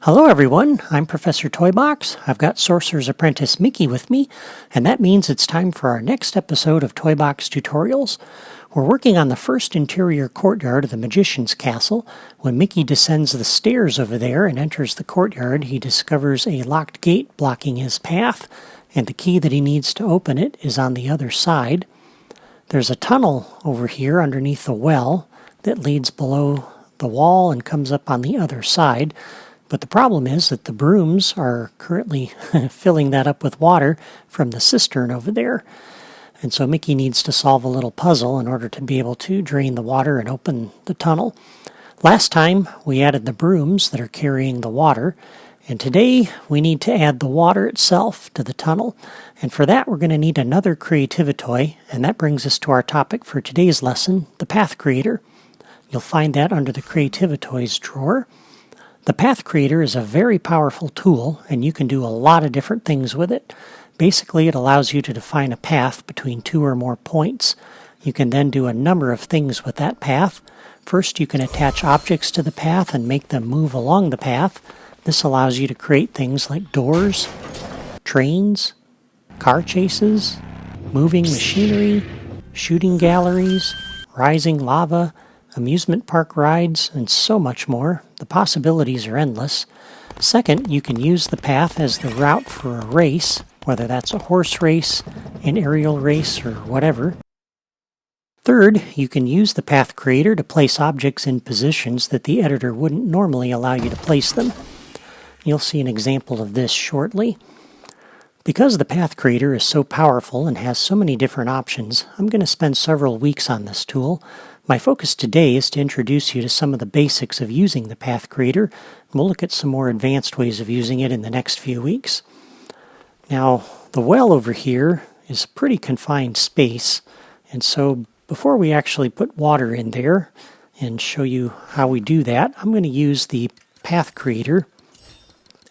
Hello everyone, I'm Professor Toybox. I've got Sorcerer's Apprentice Mickey with me, and that means it's time for our next episode of Toybox Tutorials. We're working on the first interior courtyard of the Magician's Castle. When Mickey descends the stairs over there and enters the courtyard, he discovers a locked gate blocking his path, and the key that he needs to open it is on the other side. There's a tunnel over here underneath the well that leads below the wall and comes up on the other side. But the problem is that the brooms are currently filling that up with water from the cistern over there. And so Mickey needs to solve a little puzzle in order to be able to drain the water and open the tunnel. Last time we added the brooms that are carrying the water, and today we need to add the water itself to the tunnel. And for that we're going to need another Creativitoy, and that brings us to our topic for today's lesson, the Path Creator. You'll find that under the Creativitoys drawer. The Path Creator is a very powerful tool, and you can do a lot of different things with it. Basically, it allows you to define a path between two or more points. You can then do a number of things with that path. First, you can attach objects to the path and make them move along the path. This allows you to create things like doors, trains, car chases, moving machinery, shooting galleries, rising lava, amusement park rides, and so much more. The possibilities are endless. Second, you can use the path as the route for a race, whether that's a horse race, an aerial race, or whatever. Third, you can use the Path Creator to place objects in positions that the editor wouldn't normally allow you to place them. You'll see an example of this shortly. Because the Path Creator is so powerful and has so many different options, I'm going to spend several weeks on this tool. My focus today is to introduce you to some of the basics of using the Path Creator, and we'll look at some more advanced ways of using it in the next few weeks. Now, the well over here is a pretty confined space, and so before we actually put water in there and show you how we do that, I'm going to use the Path Creator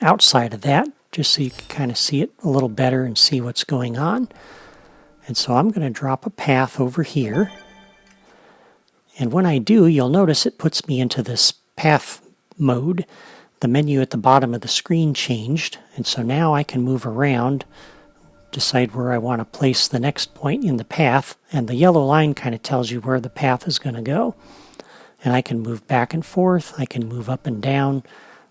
outside of that, just so you can kind of see it a little better and see what's going on. And so I'm going to drop a path over here. And when I do, you'll notice it puts me into this path mode. The menu at the bottom of the screen changed, and so now I can move around, decide where I want to place the next point in the path, and the yellow line kind of tells you where the path is going to go. And I can move back and forth, I can move up and down.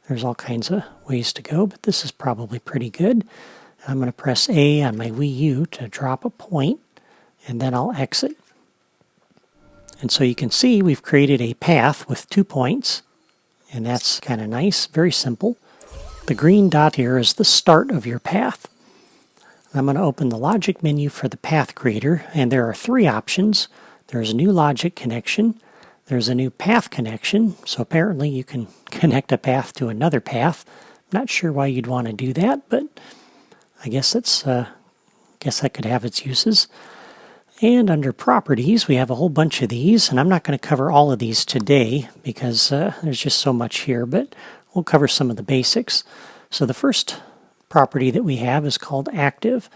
There's all kinds of ways to go, but this is probably pretty good. I'm going to press A on my Wii U to drop a point, and then I'll exit. And so you can see we've created a path with 2 points, and that's kind of nice, very simple. The green dot here is the start of your path. I'm going to open the logic menu for the Path Creator, and there are 3 options. There's a new logic connection, there's a new path connection, so apparently you can connect a path to another path. I'm not sure why you'd want to do that, but I guess that could have its uses. And under Properties, we have a whole bunch of these, and I'm not going to cover all of these today because there's just so much here, but we'll cover some of the basics. So the first property that we have is called Active,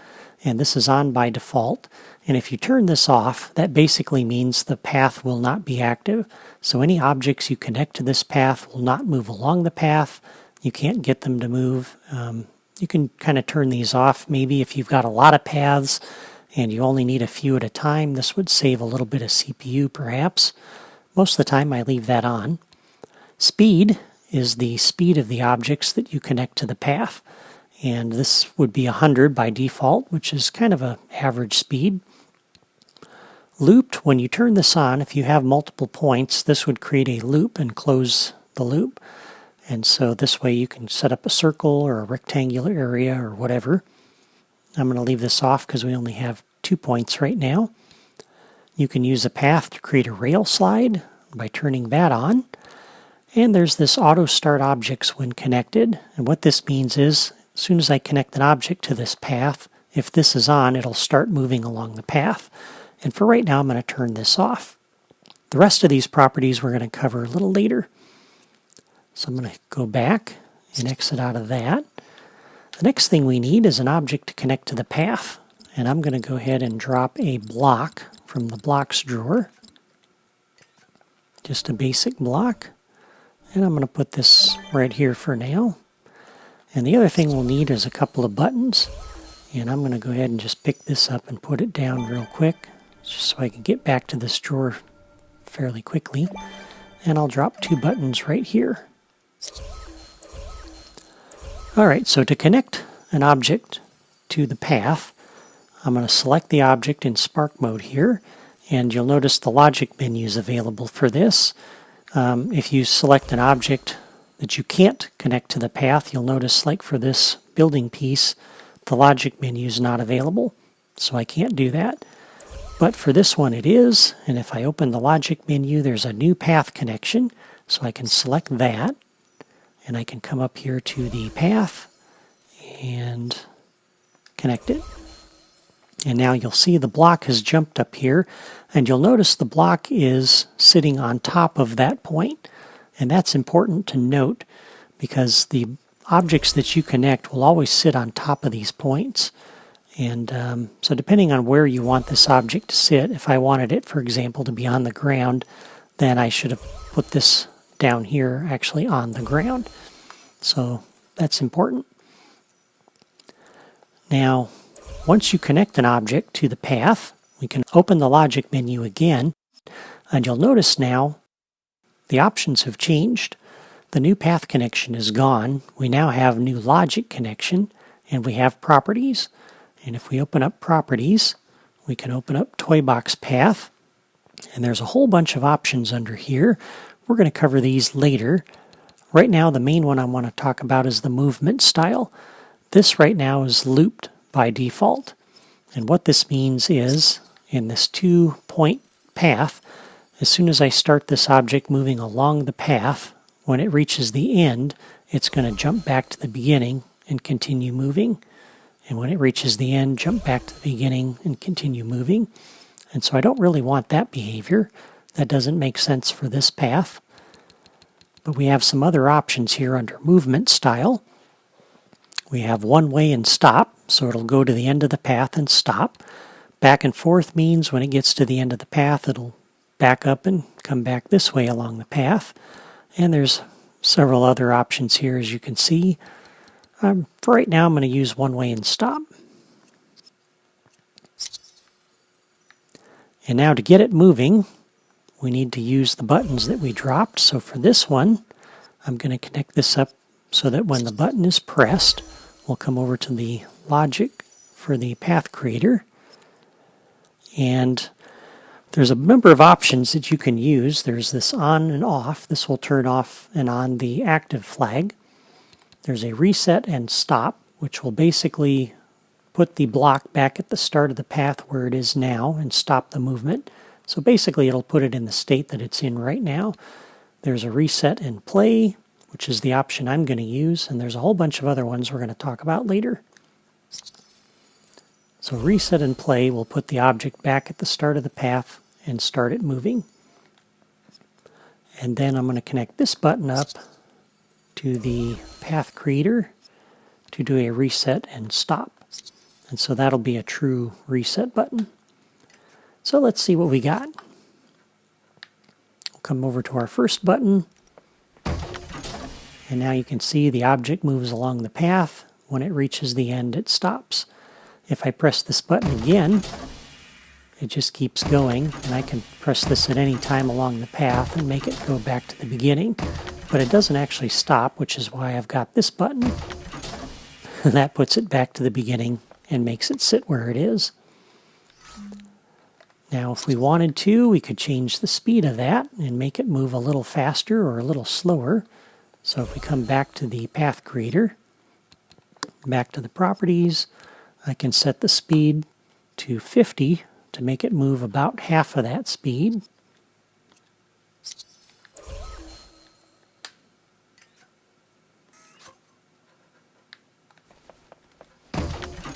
and this is on by default. And if you turn this off, that basically means the path will not be active. So any objects you connect to this path will not move along the path. You can't get them to move. You can kind of turn these off. Maybe if you've got a lot of paths, and you only need a few at a time, this would save a little bit of CPU perhaps. Most of the time I leave that on. Speed is the speed of the objects that you connect to the path, and this would be 100 by default, which is kind of an average speed. Looped, when you turn this on, if you have multiple points, this would create a loop and close the loop. And so this way you can set up a circle or a rectangular area or whatever. I'm going to leave this off because we only have 2 points right now. You can use a path to create a rail slide by turning that on. And there's this auto start objects when connected. And what this means is, as soon as I connect an object to this path, if this is on, it'll start moving along the path. And for right now, I'm going to turn this off. The rest of these properties we're going to cover a little later. So I'm going to go back and exit out of that. The next thing we need is an object to connect to the path, and I'm going to go ahead and drop a block from the blocks drawer. Just a basic block, and I'm going to put this right here for now. And the other thing we'll need is a couple of buttons. And I'm going to go ahead and just pick this up and put it down real quick, just so I can get back to this drawer fairly quickly. And I'll drop 2 buttons right here. Alright, so to connect an object to the path, I'm going to select the object in Spark mode here, and you'll notice the logic menu is available for this. If you select an object that you can't connect to the path, you'll notice, like for this building piece, the logic menu is not available, so I can't do that. But for this one it is, and if I open the logic menu, there's a new path connection, so I can select that, and I can come up here to the path and connect it. And now you'll see the block has jumped up here, and you'll notice the block is sitting on top of that point. And that's important to note, because the objects that you connect will always sit on top of these points. And so depending on where you want this object to sit, if I wanted it, for example, to be on the ground, then I should have put this down here actually on the ground. So that's important. Now, once you connect an object to the path, we can open the logic menu again, and you'll notice now the options have changed. The new path connection is gone. We now have new logic connection, and we have properties. And if we open up properties, we can open up Toybox Path, and there's a whole bunch of options under here. We're going to cover these later. Right now, the main one I want to talk about is the movement style. This right now is looped by default. And what this means is, in this 2-point path, as soon as I start this object moving along the path, when it reaches the end, it's going to jump back to the beginning and continue moving. And when it reaches the end, jump back to the beginning and continue moving. And so I don't really want that behavior. That doesn't make sense for this path. But we have some other options here under movement style. We have one way and stop, so it'll go to the end of the path and stop. Back and forth means when it gets to the end of the path, it'll back up and come back this way along the path. And there's several other options here, as you can see. For right now, I'm going to use one way and stop. And now to get it moving, we need to use the buttons that we dropped. So for this one, I'm going to connect this up so that when the button is pressed, we'll come over to the logic for the path creator. And there's a number of options that you can use. There's this on and off. This will turn off and on the active flag. There's a reset and stop, which will basically put the block back at the start of the path where it is now and stop the movement. So basically it'll put it in the state that it's in right now. There's a reset and play, which is the option I'm going to use, and there's a whole bunch of other ones we're going to talk about later. So reset and play will put the object back at the start of the path and start it moving. And then I'm going to connect this button up to the path creator to do a reset and stop. And so that'll be a true reset button. So let's see what we got. We'll come over to our first button. And now you can see the object moves along the path. When it reaches the end, it stops. If I press this button again, it just keeps going. And I can press this at any time along the path and make it go back to the beginning. But it doesn't actually stop, which is why I've got this button. And that puts it back to the beginning and makes it sit where it is. Now, if we wanted to, we could change the speed of that and make it move a little faster or a little slower. So if we come back to the path creator, back to the properties, I can set the speed to 50 to make it move about half of that speed.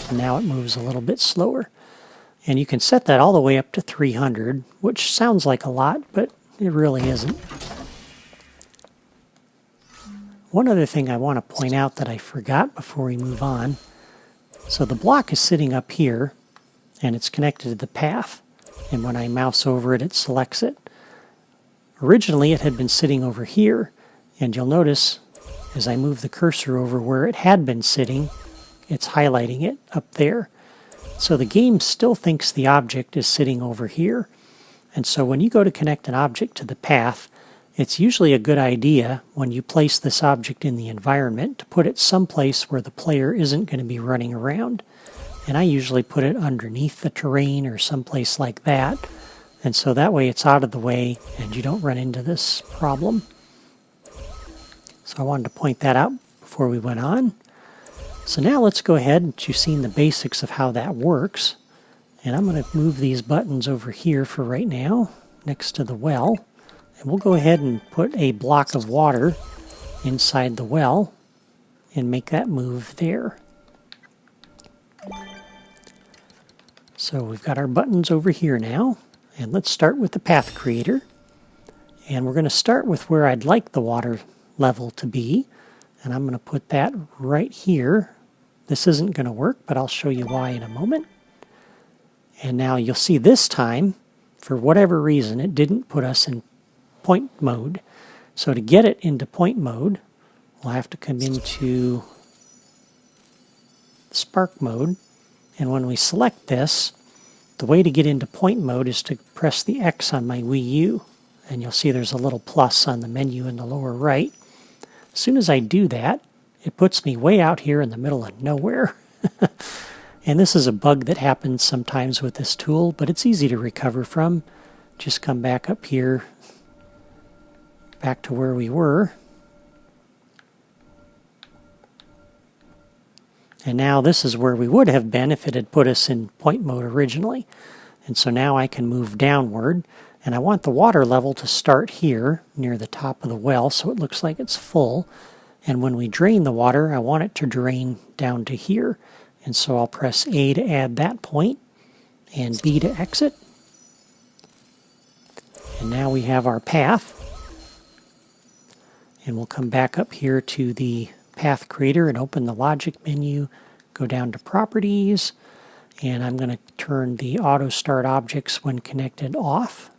And now it moves a little bit slower. And you can set that all the way up to 300, which sounds like a lot, but it really isn't. One other thing I want to point out that I forgot before we move on. So the block is sitting up here, and it's connected to the path. And when I mouse over it, it selects it. Originally, it had been sitting over here, and you'll notice as I move the cursor over where it had been sitting, it's highlighting it up there. So the game still thinks the object is sitting over here. And so when you go to connect an object to the path, it's usually a good idea when you place this object in the environment to put it someplace where the player isn't going to be running around. And I usually put it underneath the terrain or someplace like that. And so that way it's out of the way and you don't run into this problem. So I wanted to point that out before we went on. So now let's go ahead, and you've seen the basics of how that works. And I'm going to move these buttons over here for right now, next to the well. And we'll go ahead and put a block of water inside the well and make that move there. So we've got our buttons over here now. And let's start with the path creator. And we're going to start with where I'd like the water level to be. And I'm going to put that right here. This isn't going to work, but I'll show you why in a moment. And now you'll see this time, for whatever reason, it didn't put us in point mode. So to get it into point mode, we'll have to come into spark mode. And when we select this, the way to get into point mode is to press the X on my Wii U. And you'll see there's a little plus on the menu in the lower right. As soon as I do that, it puts me way out here in the middle of nowhere. And this is a bug that happens sometimes with this tool, but it's easy to recover from. Just come back up here, back to where we were. And now this is where we would have been if it had put us in point mode originally. And so now I can move downward, and I want the water level to start here near the top of the well so it looks like it's full. And when we drain the water, I want it to drain down to here. And so I'll press A to add that point and B to exit. And now we have our path. And we'll come back up here to the path creator and open the logic menu, go down to properties, and I'm going to turn the auto start objects when connected off.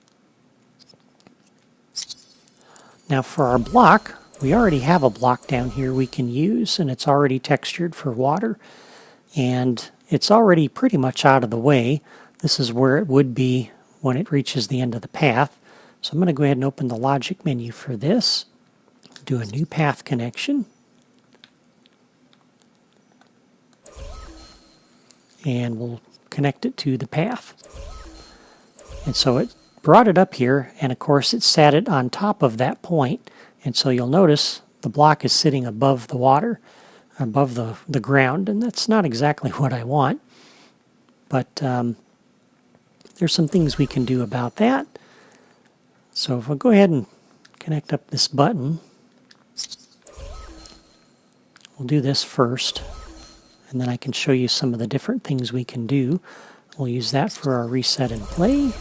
Now for our block, we already have a block down here we can use, and it's already textured for water. And it's already pretty much out of the way. This is where it would be when it reaches the end of the path. So I'm going to go ahead and open the logic menu for this. Do a new path connection. And we'll connect it to the path. And so it brought it up here, and of course it sat it on top of that point. And so you'll notice the block is sitting above the water, above the ground, and that's not exactly what I want. But there's some things we can do about that. So if I go ahead and connect up this button, we'll do this first, and then I can show you some of the different things we can do. We'll use that for our reset and play.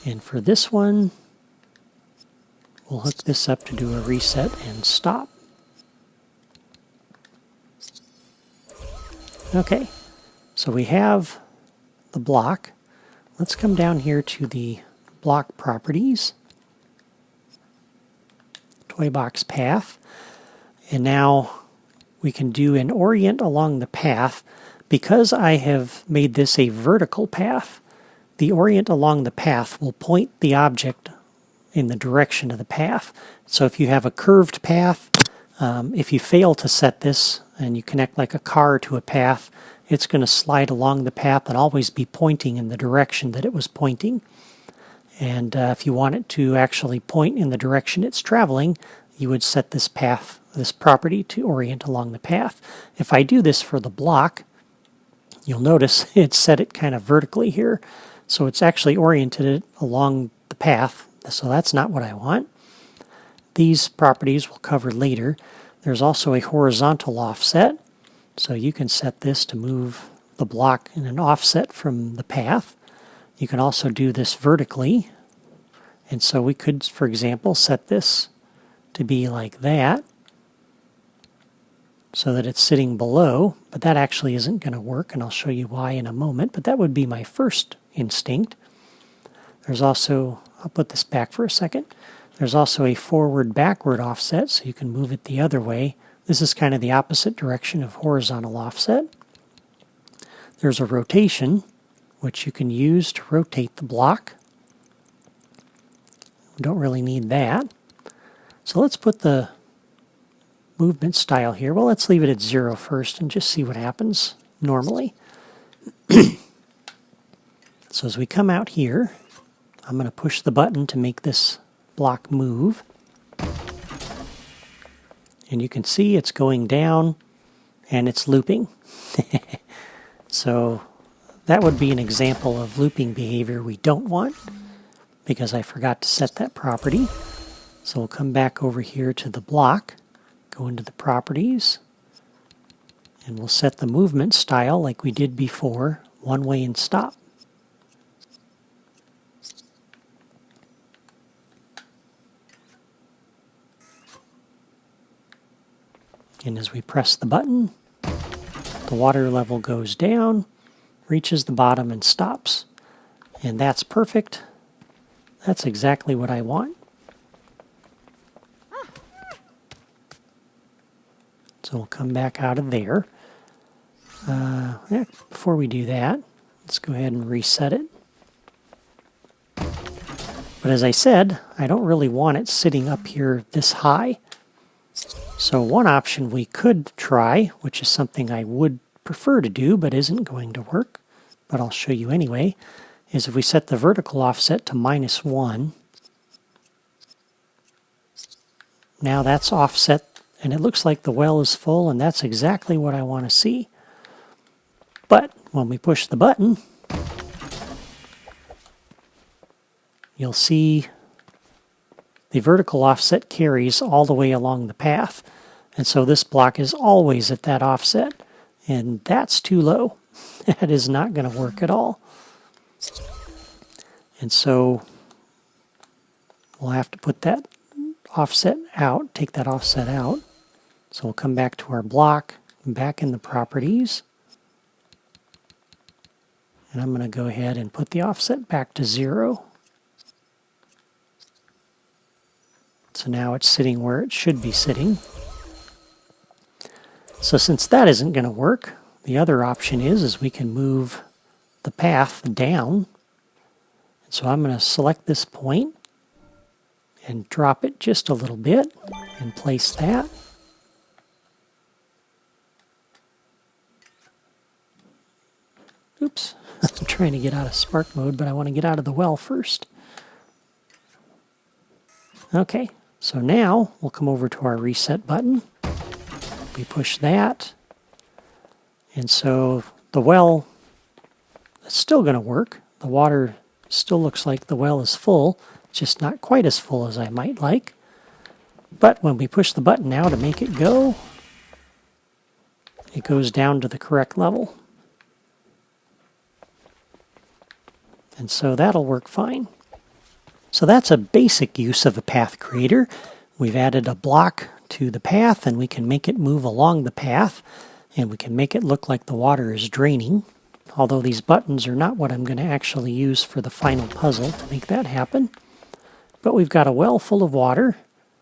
And for this one, we'll hook this up to do a reset and stop. Okay, so we have the block. Let's come down here to the block properties, toy box path, and now we can do an orient along the path. Because I have made this a vertical path, the orient along the path will point the object in the direction of the path. So if you have a curved path, if you fail to set this and you connect like a car to a path, it's going to slide along the path and always be pointing in the direction that it was pointing. And if you want it to actually point in the direction it's traveling, you would set this path, this property, to orient along the path. If I do this for the block, you'll notice it's set it kind of vertically here. So it's actually oriented it along the path. So that's not what I want. These properties we'll cover later. There's also a horizontal offset. So you can set this to move the block in an offset from the path. You can also do this vertically. And so we could, for example, set this to be like that, so that it's sitting below, but that actually isn't going to work, and I'll show you why in a moment, but that would be my first instinct. There's also, I'll put this back for a second, There's also a forward-backward offset, so you can move it the other way. This is kind of the opposite direction of horizontal offset. There's a rotation, which you can use to rotate the block. We don't really need that. So let's put the movement style here. Well, let's leave it at 0 first and just see what happens normally. So as we come out here, I'm going to push the button to make this block move. And you can see it's going down and it's looping. So that would be an example of looping behavior we don't want, because I forgot to set that property. So we'll come back over here to the block, go into the properties, and we'll set the movement style like we did before, one way and stop. And as we press the button, the water level goes down, reaches the bottom and stops. And that's perfect. That's exactly what I want. So we'll come back out of there. Before we do that, let's go ahead and reset it. But as I said, I don't really want it sitting up here this high. So one option we could try, which is something I would prefer to do but isn't going to work, but I'll show you anyway, is if we set the vertical offset to -1. Now that's offset and it looks like the well is full, and that's exactly what I want to see. But when we push the button, you'll see the vertical offset carries all the way along the path. And so this block is always at that offset, and that's too low. That is not going to work at all. And so we'll have to put that offset out, take that offset out. So we'll come back to our block, back in the properties. And I'm going to go ahead and put the offset back to 0. So now it's sitting where it should be sitting. So since that isn't going to work, the other option is we can move the path down. And so I'm going to select this point and drop it just a little bit and place that. Oops, I'm trying to get out of Spark mode, but I want to get out of the well first. Okay, so now we'll come over to our reset button. We push that, and so the well is still going to work. The water still looks like the well is full, just not quite as full as I might like. But when we push the button now to make it go, it goes down to the correct level. And so that'll work fine. So that's a basic use of a path creator. We've added a block to the path, and we can make it move along the path, and we can make it look like the water is draining. Although these buttons are not what I'm going to actually use for the final puzzle to make that happen. But we've got a well full of water.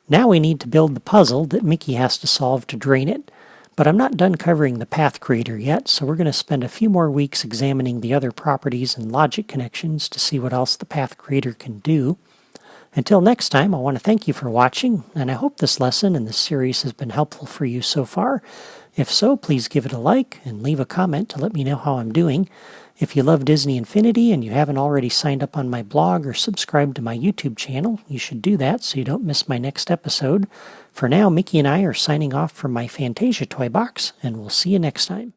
Now we need to build the puzzle that Mickey has to solve to drain it. But I'm not done covering the path creator yet, so we're going to spend a few more weeks examining the other properties and logic connections to see what else the path creator can do. Until next time, I want to thank you for watching, and I hope this lesson and this series has been helpful for you so far. If so, please give it a like and leave a comment to let me know how I'm doing. If you love Disney Infinity and you haven't already signed up on my blog or subscribed to my YouTube channel, you should do that so you don't miss my next episode. For now, Mickey and I are signing off from my Fantasia toy box, and we'll see you next time.